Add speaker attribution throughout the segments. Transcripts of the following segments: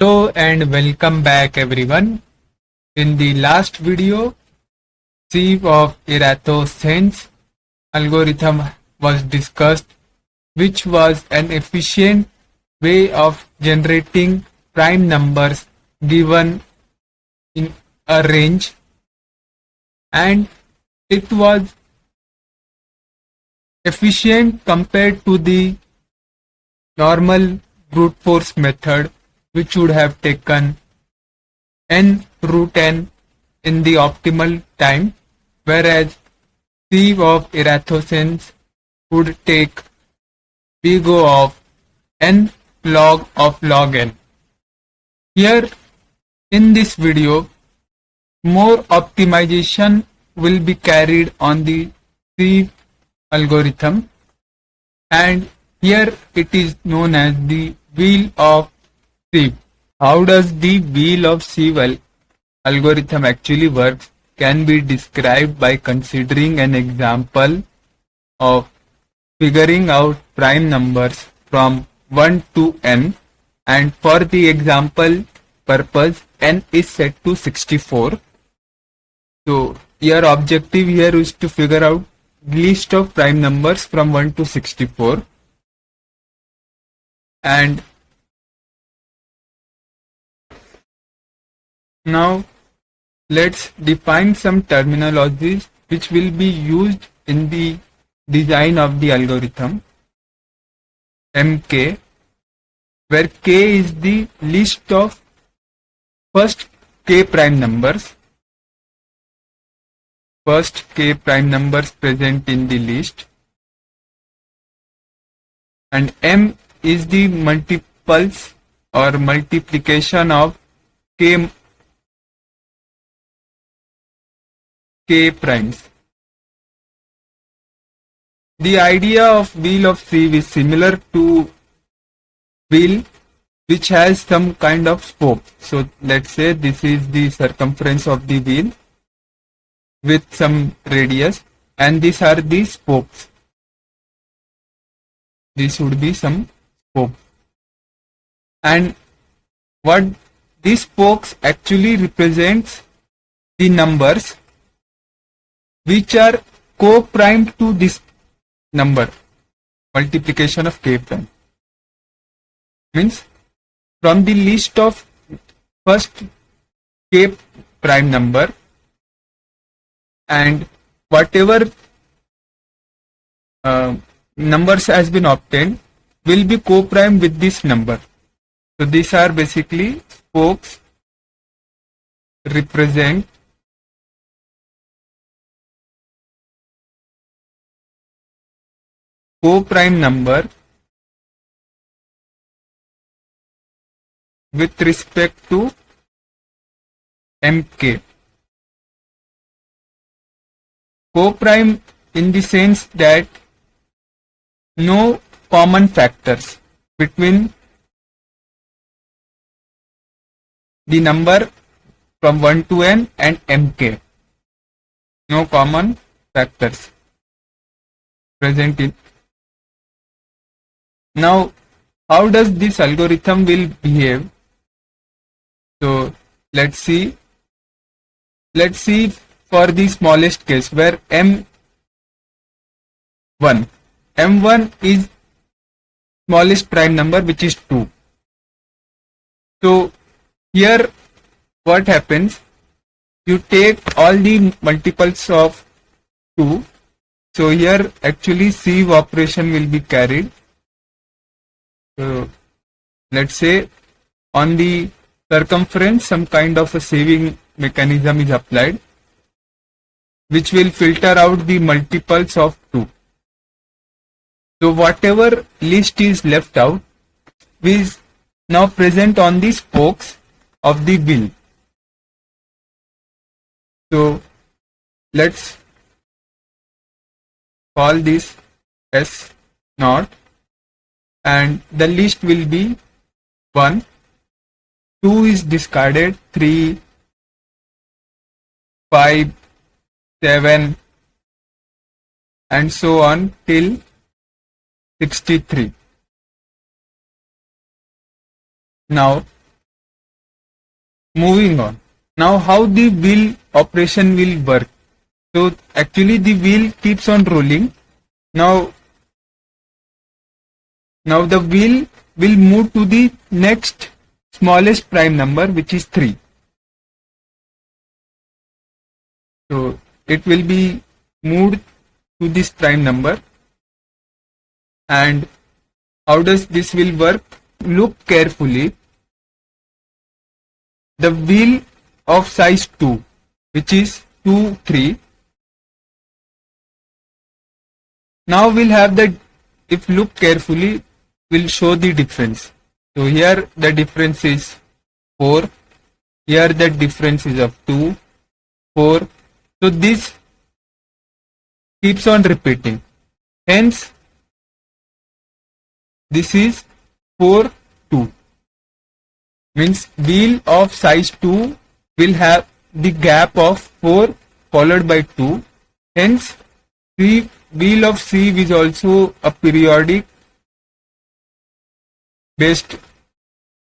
Speaker 1: Hello and welcome back everyone. In the last video, Sieve of Eratosthenes algorithm was discussed, which was an efficient way of generating prime numbers given in a range, and it was efficient compared to the normal brute force method, which would have taken n root n in the optimal time, whereas Sieve of Eratosthenes would take big O of n log n. Here in this video, more optimization will be carried on the Sieve algorithm, and here it is known as the Wheel of Sieve. How does the Wheel of Sieve algorithm actually works can be described by considering an example of figuring out prime numbers from 1 to n, and for the example purpose n is set to 64. So your objective here is to figure out list of prime numbers from 1 to 64, and now let's define some terminologies which will be used in the design of the algorithm. MK, where k is the list of first k prime numbers present in the list, and m is the multiples or multiplication of k primes. The idea of Wheel of Sieve is similar to wheel which has some kind of spoke. So let's say this is the circumference of the wheel with some radius, and these are the spokes. This would be some spokes, and what these spokes actually represents the numbers which are co-primed to this number, multiplication of k prime. Means from the list of first k prime number, and whatever numbers has been obtained will be co-primed with this number. So these are basically spokes represent co-prime number with respect to mk. Co-prime in the sense that no common factors between the number from 1 to n and mk. No common factors present in. Now, how does this algorithm will behave? So let's see for the smallest case where m1 is smallest prime number, which is 2. So here what happens, you take all the multiples of 2. So here actually sieve operation will be carried. So let's say on the circumference some kind of a sieving mechanism is applied, which will filter out the multiples of 2. So whatever list is left out is now present on the spokes of the wheel. So let's call this S0, and the list will be 1, 2 is discarded, 3, 5, 7, and so on till 63. Now moving on. Now how the wheel operation will work. So actually the wheel keeps on rolling. Now the wheel will move to the next smallest prime number, which is 3. So it will be moved to this prime number. And how does this will work? Look carefully. The wheel of size 2, which is 2, 3. Now we'll have the, if look carefully, we'll show the difference. So here the difference is 4. Here the difference is of 2, 4. So this keeps on repeating. Hence, this is 4, 2. Means wheel of size 2 will have the gap of 4 followed by 2. Hence, the wheel of sieve is also a periodic based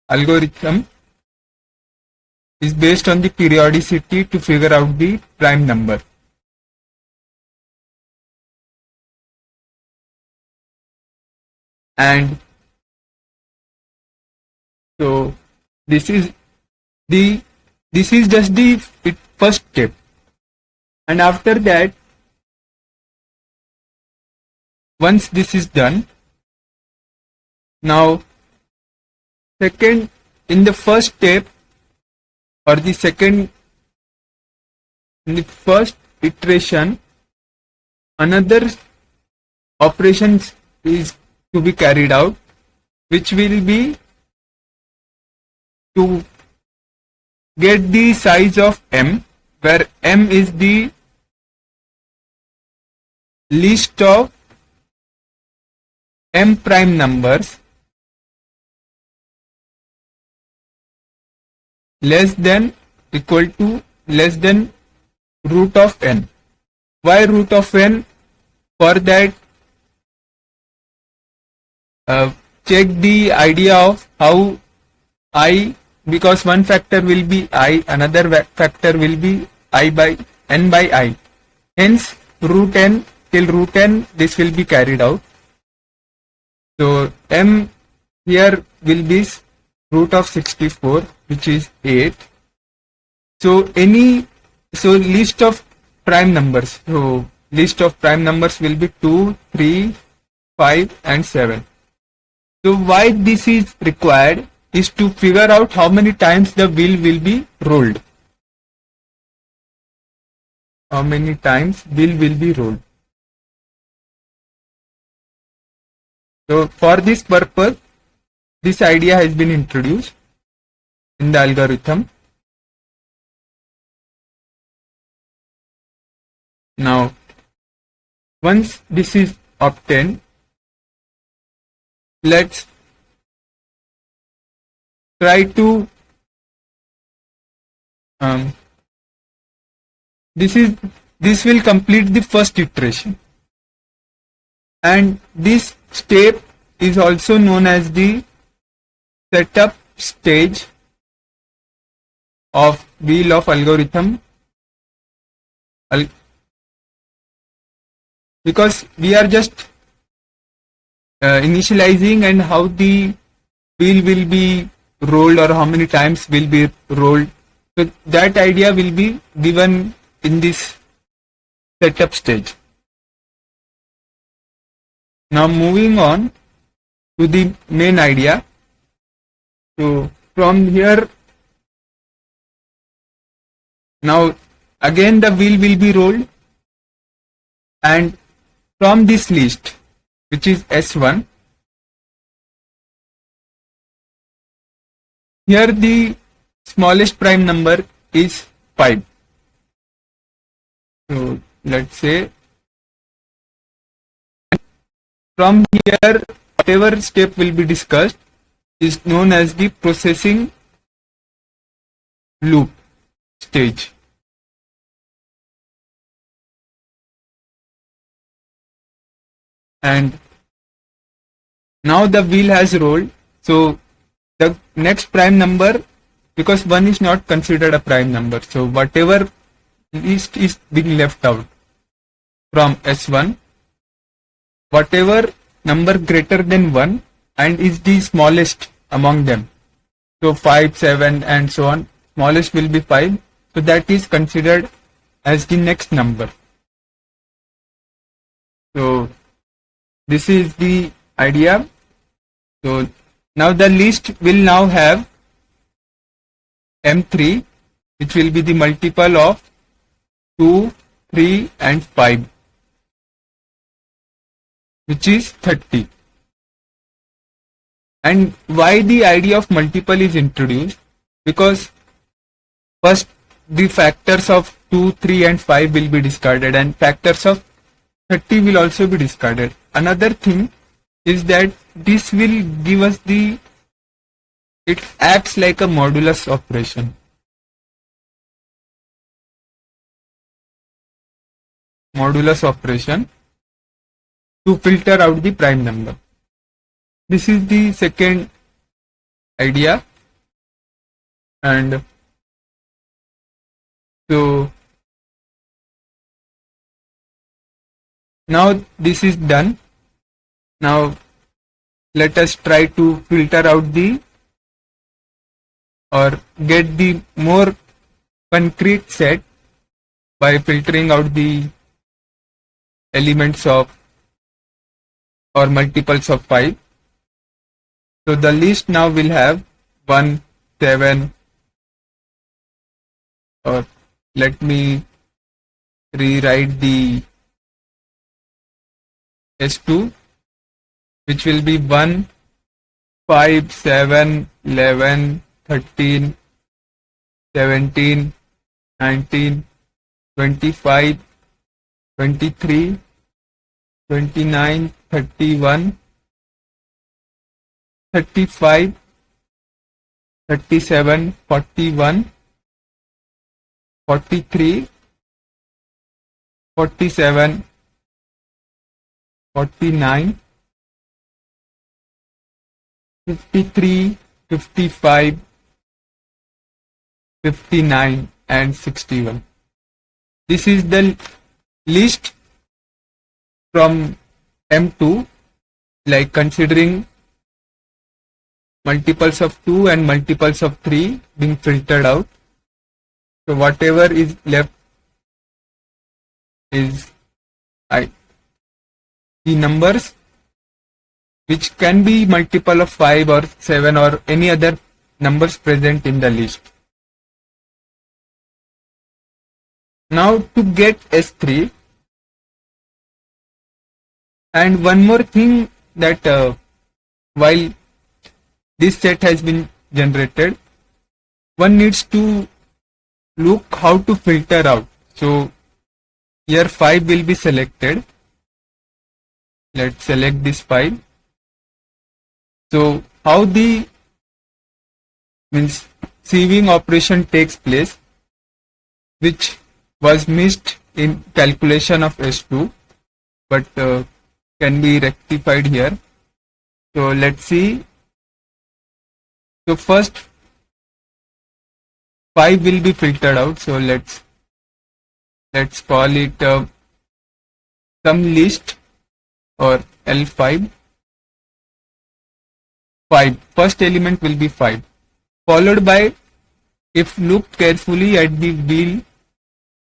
Speaker 1: algorithm, is based on the periodicity to figure out the prime number. And so this is just the first step. And after that, once this is done, now second, in the first step or the second, in the first iteration, another operation is to be carried out, which will be to get the size of m, where m is the list of m prime numbers less than equal to less than root of n. Why root of n? For that, check the idea of how I, because one factor will be I, another factor will be I by n by I. Hence, root n, till root n, this will be carried out. So m here will be root of 64, which is 8. So list of prime numbers. So list of prime numbers will be 2, 3, 5 and 7. So why this is required is to figure out how many times the wheel will be rolled. How many times wheel will be rolled. So for this purpose, this idea has been introduced in the algorithm. Now, once this is obtained, let's try to this will complete the first iteration, and this step is also known as the setup stage of wheel of algorithm, because we are just initializing and how the wheel will be rolled or how many times will be rolled. So that idea will be given in this setup stage. Now moving on to the main idea. So from here, now again the wheel will be rolled, and from this list, which is S1, here the smallest prime number is 5. So let's say from here, whatever step will be discussed is known as the processing loop stage. And now the wheel has rolled, so the next prime number because 1 is not considered a prime number. So whatever list is being left out from S1, whatever number greater than 1 and is the smallest among them. So 5, 7 and so on. Smallest will be 5. So that is considered as the next number. So this is the idea. So now the list will now have M3, which will be the multiple of 2, 3 and 5, which is 30. And why the idea of multiple is introduced? Because first the factors of 2, 3 and 5 will be discarded and factors of 30 will also be discarded. Another thing is that this will give us it acts like a modulus operation. Modulus operation to filter out the prime number. This is the second idea, and so now this is done. Now let us try to filter out or get the more concrete set by filtering out the elements of or multiples of 5. So the list now will have 1, 7, or let me rewrite the S2, which will be 1, 5, 7, 11, 13, 17, 19, 25, 23, 29, 31, 35, 37, 41, 43, 47, 49, 53, 55, 59 and 61. This is the list from M2, like considering multiples of 2 and multiples of 3 being filtered out. So whatever is left is the numbers which can be multiple of 5 or 7 or any other numbers present in the list. Now to get S3, and one more thing, that while this set has been generated, one needs to look how to filter out. So here 5 will be selected. Let's select this 5. So how the sieving operation takes place, which was missed in calculation of S2, but can be rectified here. So let's see. So first 5 will be filtered out. So let's call it some list or L5. 5. First element will be 5, followed by, if look carefully at the wheel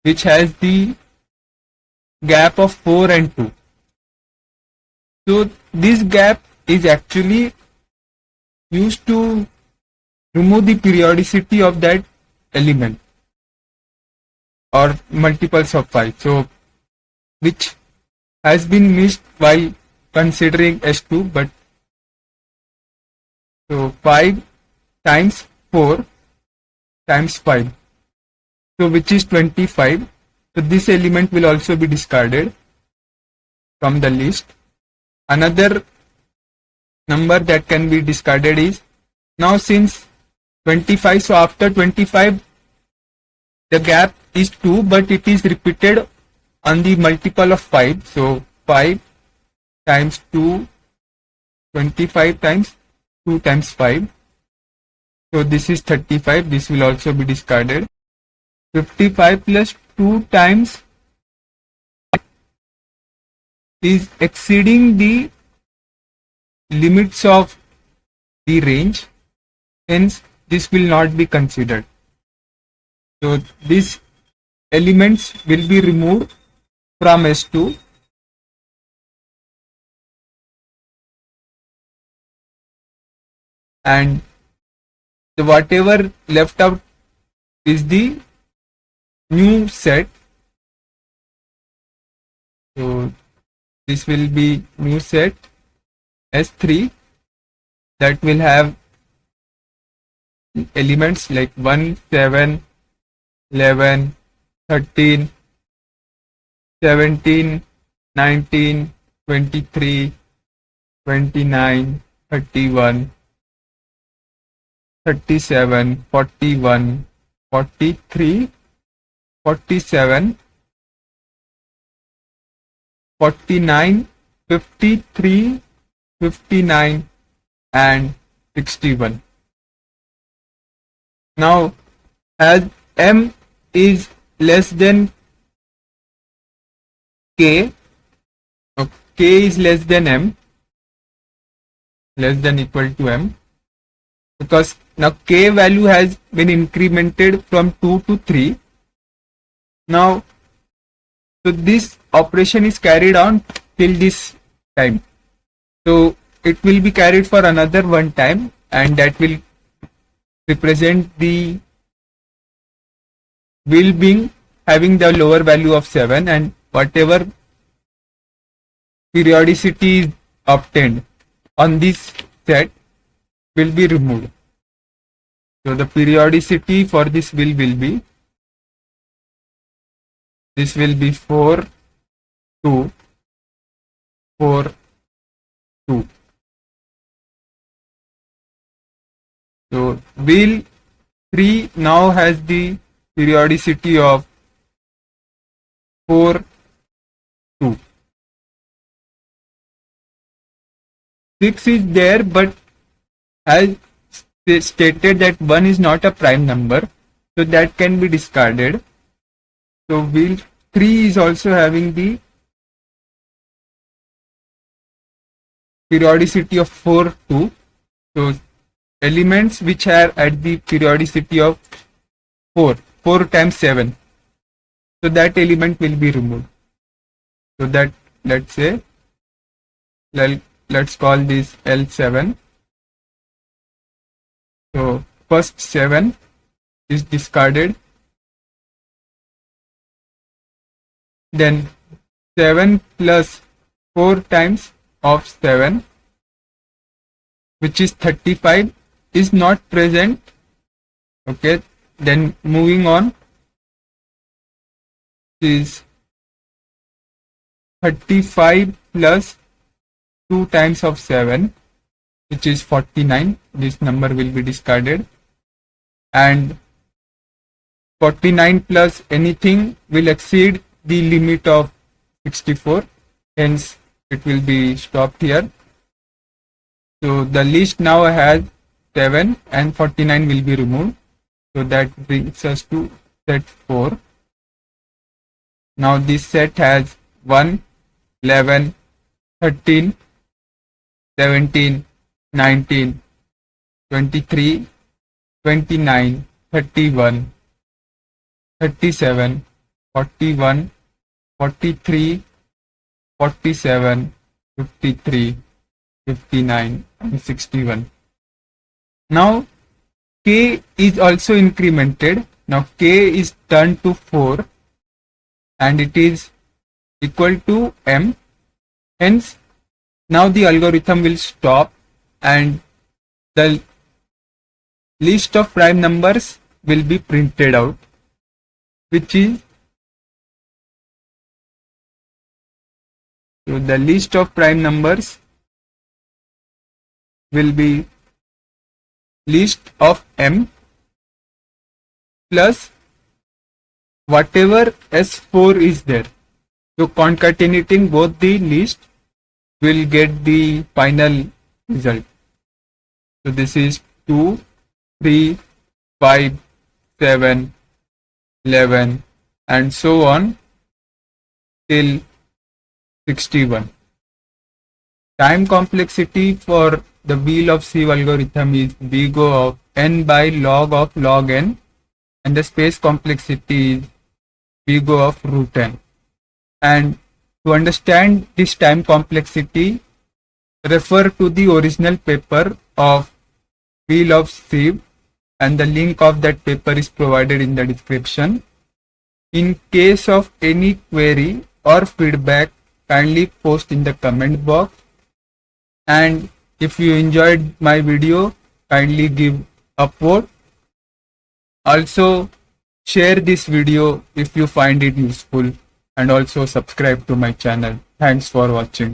Speaker 1: which has the gap of 4 and 2. So this gap is actually used to remove the periodicity of that element or multiples of 5. So which has been missed while considering S2, but so 5 times 4 times 5, so which is 25. So this element will also be discarded from the list. Another number that can be discarded is, now since 25, so after 25 the gap is 2, but it is repeated on the multiple of 5. So 5 times 2, 25 times 2 times 5. So this is 35. This will also be discarded. 55 plus 2 times is exceeding the limits of the range. Hence, this will not be considered. So these elements will be removed from S2. And the whatever left out is the new set. So this will be new set S3 that will have elements like 1, 7, 11, 13, 17, 19, 23, 29, 31, 37, 41, 43, 47, 49, 53, 59 and 61. Now, as M is less than K, K is less than M, less than equal to M, because now K value has been incremented from 2 to 3. Now, so this operation is carried on till this time. So it will be carried for another one time, and that will represent the wheel being having the lower value of 7, and whatever periodicity is obtained on this set will be removed. So the periodicity for this wheel will be, this will be 4, 2, 4, 2. So wheel 3 now has the periodicity of 4, 2. 6 is there, but as stated that 1 is not a prime number, so that can be discarded. So wheel 3 is also having the periodicity of 4, 2. So elements which are at the periodicity of 4 times 7. So that element will be removed. So that, let's say, let's call this L7. So first 7 is discarded. Then 7 plus 4 times of 7, which is 35, is not present. Okay, then moving on is 35 plus 2 times of 7, which is 49. This number will be discarded, and 49 plus anything will exceed the limit of 64, hence it will be stopped here. So the list now has 7 and 49 will be removed. So that brings us to set 4. Now this set has 1, 11, 13, 17, 19, 23, 29, 31, 37, 41, 43, 47, 53, 59 and 61. Now K is also incremented. Now K is turned to 4 and it is equal to M. Hence now the algorithm will stop and the list of prime numbers will be printed out, which is, so the list of prime numbers will be list of M plus whatever S4 is there. So concatenating both the list will get the final result. So this is 2, 3, 5, 7, 11, and so on till 61. Time complexity for the wheel of sieve algorithm is big O of n by log of log n, and the space complexity is big O of root n. And to understand this time complexity, refer to the original paper of Wheel of Sieve, and the link of that paper is provided in the description. In case of any query or feedback, kindly post in the comment box. And if you enjoyed my video, kindly give a vote. Also, share this video if you find it useful, and also subscribe to my channel. Thanks for watching.